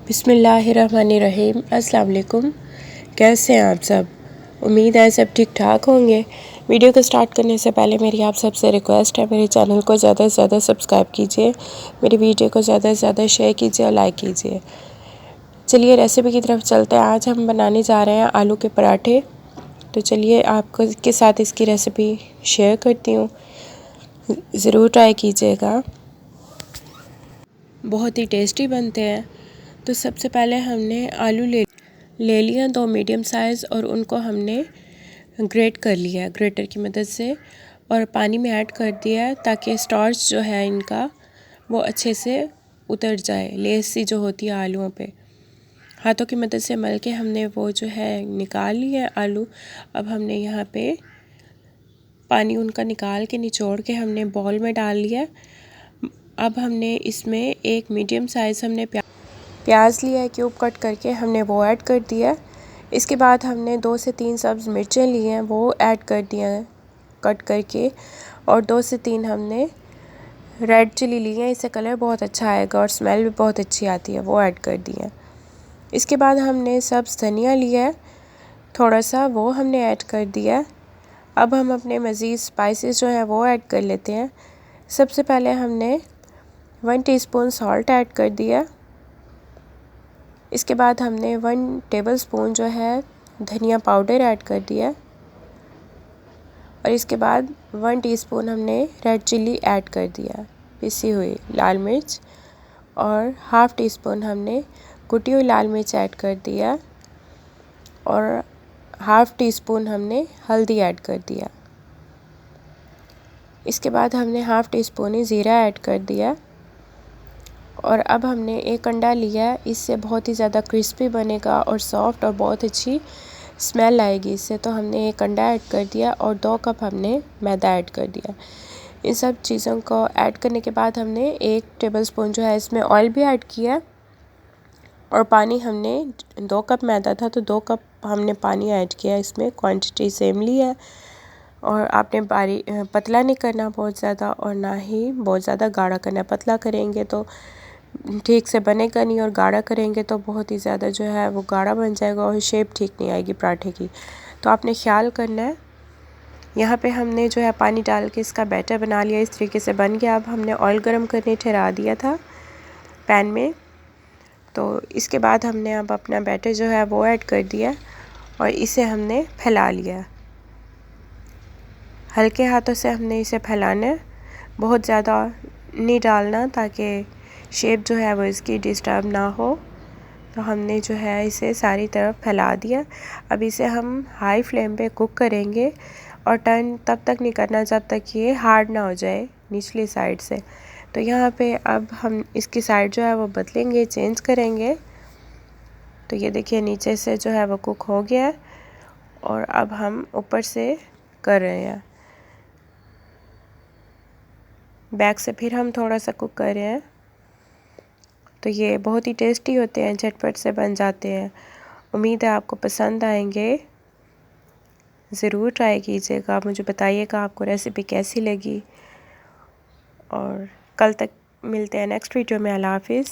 बिस्मिल्लाहिर्रहमानिर्रहीम। अस्सलाम वालेकुम। कैसे हैं आप सब? उम्मीद है सब ठीक ठाक होंगे। वीडियो को स्टार्ट करने से पहले मेरी आप सबसे रिक्वेस्ट है, मेरे चैनल को ज़्यादा से ज़्यादा सब्सक्राइब कीजिए, मेरी वीडियो को ज़्यादा से ज़्यादा शेयर कीजिए और लाइक कीजिए। चलिए रेसिपी की तरफ चलते हैं। आज हम बनाने जा रहे हैं आलू के पराठे। तो चलिए आपको के साथ इसकी रेसिपी शेयर करती हूँ, ज़रूर ट्राई कीजिएगा, बहुत ही टेस्टी बनते हैं। तो सबसे पहले हमने आलू ले लिया 2 मीडियम साइज़ और उनको हमने ग्रेट कर लिया ग्रेटर की मदद से और पानी में ऐड कर दिया ताकि स्टार्च जो है इनका वो अच्छे से उतर जाए। लेस सी जो होती है आलूओं पे, हाथों की मदद से मल के हमने वो जो है निकाल लिया आलू। अब हमने यहाँ पे पानी उनका निकाल के निचोड़ के हमने बॉल में डाल लिया। अब हमने इसमें एक मीडियम साइज़ हमने प्याज लिया है, क्यूब कट करके हमने वो ऐड कर दिया। इसके बाद हमने 2 से 3 सब्ज़ मिर्चें ली हैं, वो ऐड कर दिया है कट करके, और 2 से 3 हमने रेड चिली ली है, इससे कलर बहुत अच्छा आएगा और स्मेल भी बहुत अच्छी आती है, वो ऐड कर दिया। इसके बाद हमने सब्ज़ धनिया लिया है थोड़ा सा, वो हमने ऐड कर दिया। अब हम अपने मज़ीद स्पाइसेस जो हैं वो ऐड कर लेते हैं। सबसे पहले हमने 1 टीस्पून सॉल्ट ऐड कर दिया। इसके बाद हमने 1 टेबलस्पून जो है धनिया पाउडर ऐड कर दिया और इसके बाद 1 टीस्पून हमने रेड चिली ऐड कर दिया, पिसी हुई लाल मिर्च, और हाफ़ टी स्पून हमने कुटी हुई लाल मिर्च ऐड कर दिया और हाफ़ टी स्पून हमने हल्दी ऐड कर दिया। इसके बाद हमने हाफ़ टी स्पून ही ज़ीरा ऐड कर दिया और अब हमने एक अंडा लिया है, इससे बहुत ही ज़्यादा क्रिस्पी बनेगा और सॉफ्ट और बहुत अच्छी स्मेल आएगी इससे। तो हमने एक अंडा ऐड कर दिया और 2 कप हमने मैदा ऐड कर दिया। इन सब चीज़ों को ऐड करने के बाद हमने 1 टेबलस्पून जो है इसमें ऑयल भी ऐड किया और पानी हमने 2 कप मैदा था तो 2 कप हमने पानी ऐड किया। इसमें क्वांटिटी सेम ली है और आपने पतला नहीं करना बहुत ज़्यादा और ना ही बहुत ज़्यादा गाढ़ा करना। पतला करेंगे तो ठीक से बनेगा नहीं और गाढ़ा करेंगे तो बहुत ही ज़्यादा जो है वो गाढ़ा बन जाएगा और शेप ठीक नहीं आएगी पराठे की। तो आपने ख्याल करना है। यहाँ पे हमने जो है पानी डाल के इसका बैटर बना लिया, इस तरीके से बन गया। अब हमने ऑयल गरम करने ठहरा दिया था पैन में। तो इसके बाद हमने अब अपना बैटर जो है वो ऐड कर दिया और इसे हमने फैला लिया। हल्के हाथों से हमने इसे फैलाना है, बहुत ज़्यादा नहीं डालना ताकि शेप जो है वो इसकी डिस्टर्ब ना हो। तो हमने जो है इसे सारी तरफ फैला दिया। अब इसे हम हाई फ्लेम पे कुक करेंगे और टर्न तब तक नहीं करना जब तक ये हार्ड ना हो जाए निचली साइड से। तो यहाँ पे अब हम इसकी साइड जो है वो बदलेंगे, चेंज करेंगे। तो ये देखिए नीचे से जो है वो कुक हो गया है और अब हम ऊपर से कर रहे हैं, बैक से फिर हम थोड़ा सा कुक कर रहे हैं। तो ये बहुत ही टेस्टी होते हैं, झटपट से बन जाते हैं। उम्मीद है आपको पसंद आएंगे, ज़रूर ट्राई कीजिएगा। मुझे बताइएगा आपको रेसिपी कैसी लगी और कल तक मिलते हैं नेक्स्ट वीडियो में। अल्लाह हाफिज़।